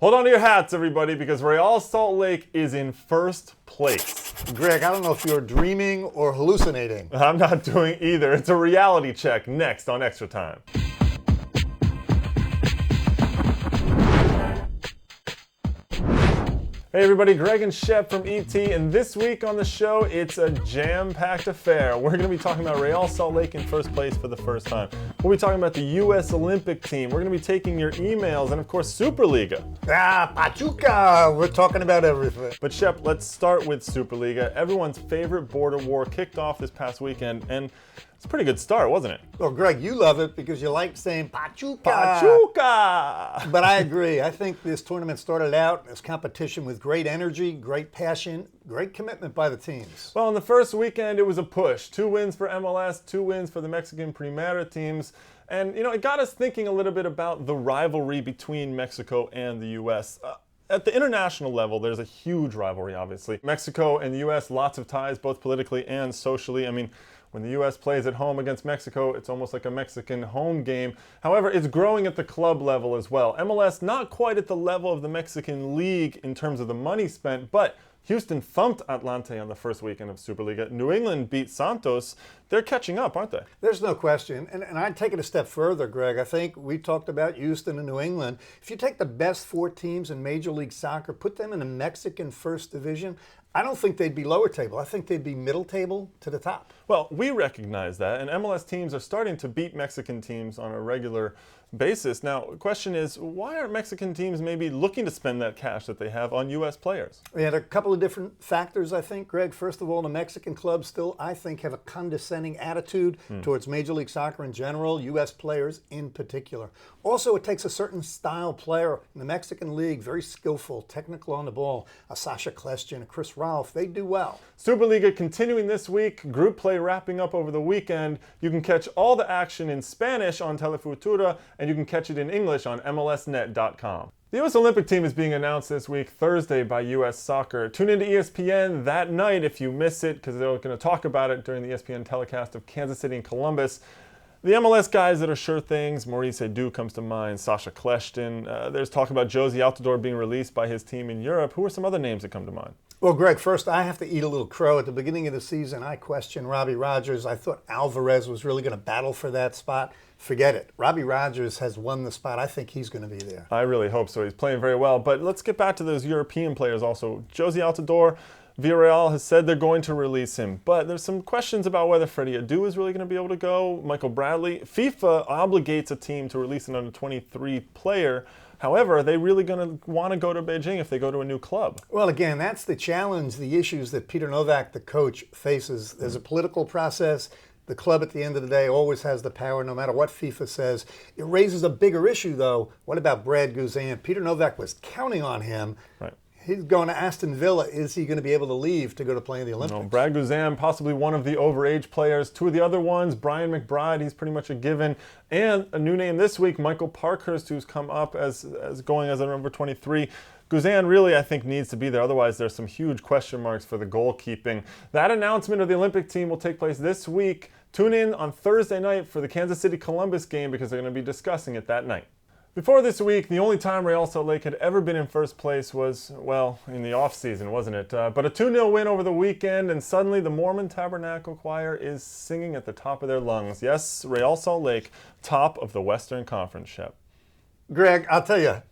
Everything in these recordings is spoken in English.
Hold on to your hats, everybody, because Real Salt Lake is in first place. Greg, I don't know if you're dreaming or hallucinating. I'm not doing either. It's a reality check next on Extra Time. Hey everybody, Greg and Shep from ET, and this week on the show, it's a jam-packed affair. We're going to be talking about Real Salt Lake in first place for the first time. We'll be talking about the U.S. Olympic team. We're going to be taking your emails, and of course, Superliga. Pachuca! We're talking about everything. But Shep, let's start with Superliga. Everyone's favorite border war kicked off this past weekend, and it's a pretty good start, wasn't it? Well, Greg, you love it because you like saying Pachuca. Pachuca! But I agree. I think this tournament started out as competition with great energy, great passion, great commitment by the teams. Well, in the first weekend, it was a push. 2 wins for MLS, 2 wins for the Mexican Primera teams. And, it got us thinking a little bit about the rivalry between Mexico and the U.S. At the international level, there's a huge rivalry, obviously. Mexico and the U.S., lots of ties, both politically and socially. When the U.S. plays at home against Mexico, it's almost like a Mexican home game. However, it's growing at the club level as well. MLS not quite at the level of the Mexican League in terms of the money spent, but Houston thumped Atlante on the first weekend of Superliga. New England beat Santos. They're catching up, aren't they? There's no question. And I'd take it a step further, Greg. I think we talked about Houston and New England. If you take the best 4 teams in Major League Soccer, put them in the Mexican First Division, I don't think they'd be lower table. I think they'd be middle table to the top. Well, we recognize that, and MLS teams are starting to beat Mexican teams on a regular basis. Now, the question is, why aren't Mexican teams maybe looking to spend that cash that they have on U.S. players? We had a couple of different factors, I think, Greg. First of all, the Mexican clubs still, I think, have a condescending attitude towards Major League Soccer in general, U.S. players in particular. Also, it takes a certain style player in the Mexican League, very skillful, technical on the ball, a Sasha Kljestan, a Chris Ralph, they do well. Superliga continuing this week, group play wrapping up over the weekend. You can catch all the action in Spanish on Telefutura, and you can catch it in English on MLSnet.com. The U.S. Olympic team is being announced this week, Thursday, by U.S. Soccer. Tune into ESPN that night if you miss it, because they're going to talk about it during the ESPN telecast of Kansas City and Columbus. The MLS guys that are sure things, Maurice Edu comes to mind, Sasha Kljestan. There's talk about Jozy Altidore being released by his team in Europe. Who are some other names that come to mind? Well, Greg, first I have to eat a little crow. At the beginning of the season, I questioned Robbie Rogers. I thought Alvarez was really going to battle for that spot. Forget it. Robbie Rogers has won the spot. I think he's going to be there. I really hope so. He's playing very well. But let's get back to those European players also. Jozy Altidore, Villarreal has said they're going to release him, but there's some questions about whether Freddie Adu is really going to be able to go. Michael Bradley. FIFA obligates a team to release an under-23 player. However, are they really going to want to go to Beijing if they go to a new club? Well, again, that's the challenge, the issues that Peter Novak, the coach, faces. There's a political process. The club, at the end of the day, always has the power, no matter what FIFA says. It raises a bigger issue, though. What about Brad Guzan? Peter Novak was counting on him. Right. He's going to Aston Villa. Is he going to be able to leave to go to play in the Olympics? No, Brad Guzan, possibly one of the overage players. 2 of the other ones, Brian McBride, he's pretty much a given. And a new name this week, Michael Parkhurst, who's come up as going as a number 23. Guzan really, I think, needs to be there. Otherwise, there's some huge question marks for the goalkeeping. That announcement of the Olympic team will take place this week. Tune in on Thursday night for the Kansas City-Columbus game because they're going to be discussing it that night. Before this week, the only time Real Salt Lake had ever been in first place was, well, in the off-season, wasn't it? But a 2-0 win over the weekend, and suddenly the Mormon Tabernacle Choir is singing at the top of their lungs. Yes, Real Salt Lake, top of the Western Conference, Shep. Greg, I'll tell you,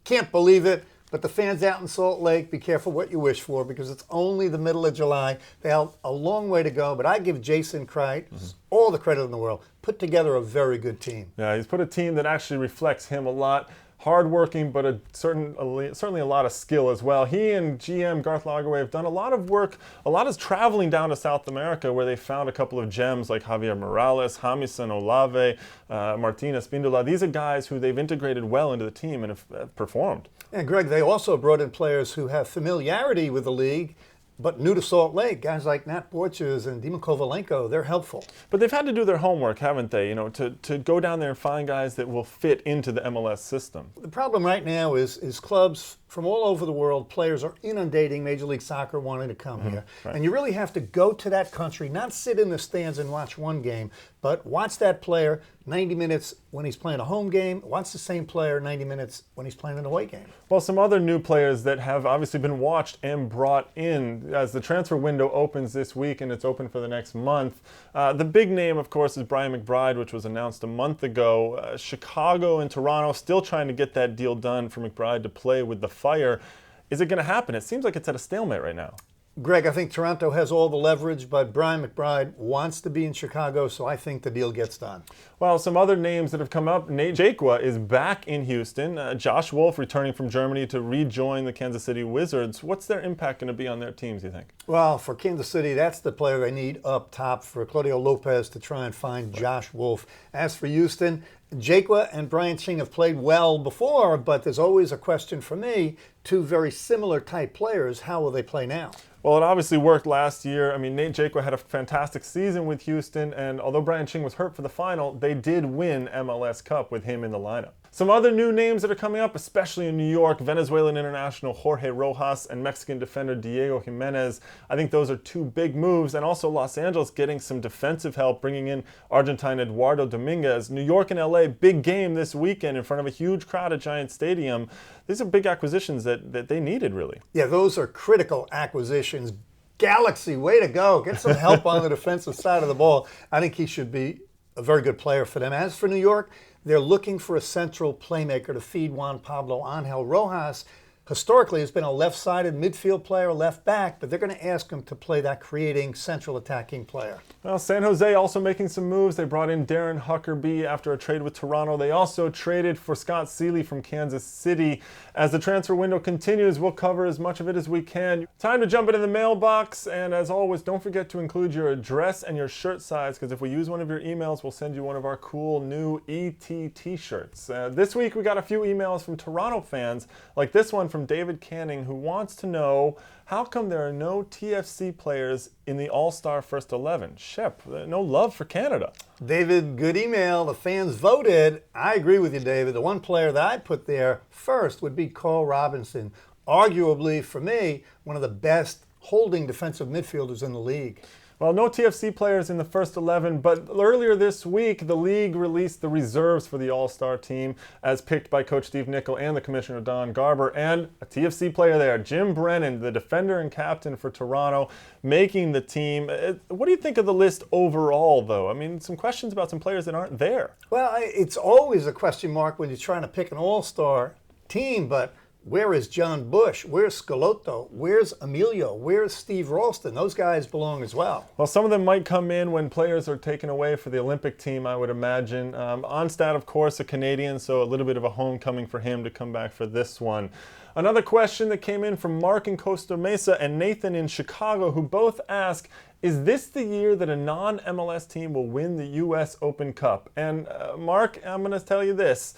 can't believe it. But the fans out in Salt Lake, be careful what you wish for because it's only the middle of July. They have a long way to go, but I give Jason Kreitz all the credit in the world. Put together a very good team. Yeah, he's put a team that actually reflects him a lot. Hardworking, but certainly a lot of skill as well. He and GM Garth Lagerwey have done a lot of work. A lot is traveling down to South America where they found a couple of gems like Javier Morales, Jamison Olave, Martin Espindola. These are guys who they've integrated well into the team and have performed. And Greg, they also brought in players who have familiarity with the league, but new to Salt Lake, guys like Nat Borges and Dima Kovalenko, they're helpful. But they've had to do their homework, haven't they? To go down there and find guys that will fit into the MLS system. The problem right now is clubs from all over the world, players are inundating Major League Soccer wanting to come here. Right. And you really have to go to that country, not sit in the stands and watch one game. but watch that player 90 minutes when he's playing a home game. Watch the same player 90 minutes when he's playing an away game. Well, some other new players that have obviously been watched and brought in as the transfer window opens this week, and it's open for the next month. The big name, of course, is Brian McBride, which was announced a month ago. Chicago and Toronto still trying to get that deal done for McBride to play with the Fire. Is it going to happen? It seems like it's at a stalemate right now. Greg, I think Toronto has all the leverage, but Brian McBride wants to be in Chicago, so I think the deal gets done. Well, some other names that have come up. Nate Jakwa is back in Houston. Josh Wolf returning from Germany to rejoin the Kansas City Wizards. What's their impact going to be on their teams, you think? Well, for Kansas City, that's the player they need up top for Claudio Lopez to try and find Josh Wolf. As for Houston, Jakwa and Brian Ching have played well before, but there's always a question for me. Two very similar type players. How will they play now? Well, it obviously worked last year. I mean, Nate Jakwa had a fantastic season with Houston, and although Brian Ching was hurt for the final, they did win MLS Cup with him in the lineup. Some other new names that are coming up, especially in New York, Venezuelan international Jorge Rojas and Mexican defender Diego Jimenez. I think those are two big moves, and also Los Angeles getting some defensive help, bringing in Argentine Eduardo Dominguez. New York and LA, big game this weekend in front of a huge crowd at Giant Stadium. These are big acquisitions that they needed, really. Yeah, those are critical acquisitions. Galaxy, way to go. Get some help on the defensive side of the ball. I think he should be a very good player for them. As for New York, they're looking for a central playmaker to feed Juan Pablo Angel. Rojas historically has been a left-sided midfield player, left back, but they're going to ask him to play that creating central attacking player. Well, San Jose also making some moves. They brought in Darren Huckerby after a trade with Toronto. They also traded for Scott Seeley from Kansas City. As the transfer window continues, we'll cover as much of it as we can. Time to jump into the mailbox, and as always, don't forget to include your address and your shirt size, because if we use one of your emails, we'll send you one of our cool new ET t-shirts. This week, we got a few emails from Toronto fans, like this one from David Canning, who wants to know, how come there are no TFC players in the All-Star First 11? Shep, no love for Canada. David, good email. The fans voted. I agree with you, David. The one player that I'd put there first would be Carl Robinson. Arguably, for me, one of the best holding defensive midfielders in the league. Well, no TFC players in the first 11, but earlier this week, the league released the reserves for the All-Star team as picked by Coach Steve Nicol and the Commissioner Don Garber, and a TFC player there, Jim Brennan, the defender and captain for Toronto, making the team. What do you think of the list overall, though? I mean, some questions about some players that aren't there. Well, it's always a question mark when you're trying to pick an All-Star team, but where is John Bush? Where's Scalotto? Where's Emilio? Where's Steve Ralston? Those guys belong as well. Well, some of them might come in when players are taken away for the Olympic team, I would imagine. Onstad, of course, a Canadian, so a little bit of a homecoming for him to come back for this one. Another question that came in from Mark in Costa Mesa and Nathan in Chicago, who both ask, is this the year that a non-MLS team will win the U.S. Open Cup? And Mark, I'm going to tell you this.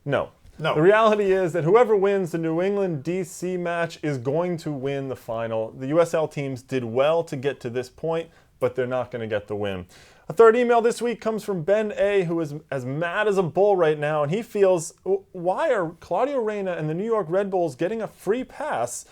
No. No. The reality is that whoever wins the New England-DC match is going to win the final. The USL teams did well to get to this point, but they're not going to get the win. A third email this week comes from Ben A., who is as mad as a bull right now, and he feels, why are Claudio Reyna and the New York Red Bulls getting a free pass?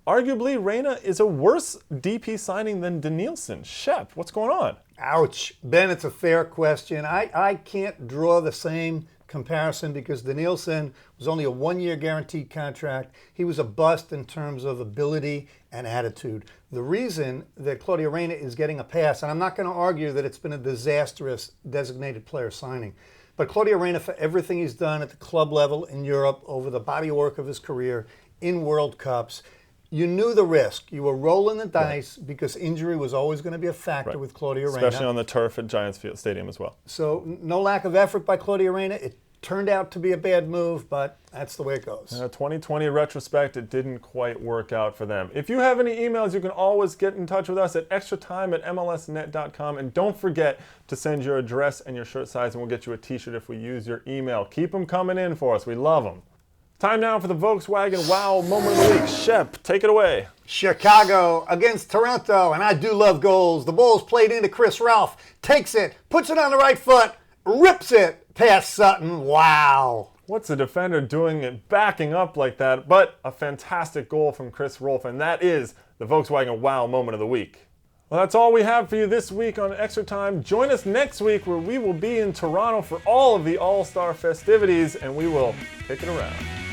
Arguably, Reyna is a worse DP signing than Danielson. Shep, what's going on? Ouch. Ben, it's a fair question. I can't draw the same comparison because Danielson was only a one-year guaranteed contract. He was a bust in terms of ability and attitude. The reason that Claudio Reyna is getting a pass, and I'm not going to argue that it's been a disastrous designated player signing, but Claudio Reyna, for everything he's done at the club level in Europe over the body of work of his career in World Cups, you knew the risk. You were rolling the dice because injury was always going to be a factor with Claudio Reyna. Especially on the turf at Giants Stadium as well. So no lack of effort by Claudio Reyna. It turned out to be a bad move, but that's the way it goes. 2020 retrospect, it didn't quite work out for them. If you have any emails, you can always get in touch with us at extratime@mlsnet.com. And don't forget to send your address and your shirt size, and we'll get you a t-shirt if we use your email. Keep them coming in for us. We love them. Time now for the Volkswagen Wow Moment of the Week. Shep, take it away. Chicago against Toronto, and I do love goals. The ball's played into Chris Ralph, takes it, puts it on the right foot, rips it past Sutton. Wow. What's the defender doing it, backing up like that? But a fantastic goal from Chris Rolfe, and that is the Volkswagen Wow Moment of the Week. Well, that's all we have for you this week on Extra Time. Join us next week where we will be in Toronto for all of the All-Star festivities, and we will kick it around.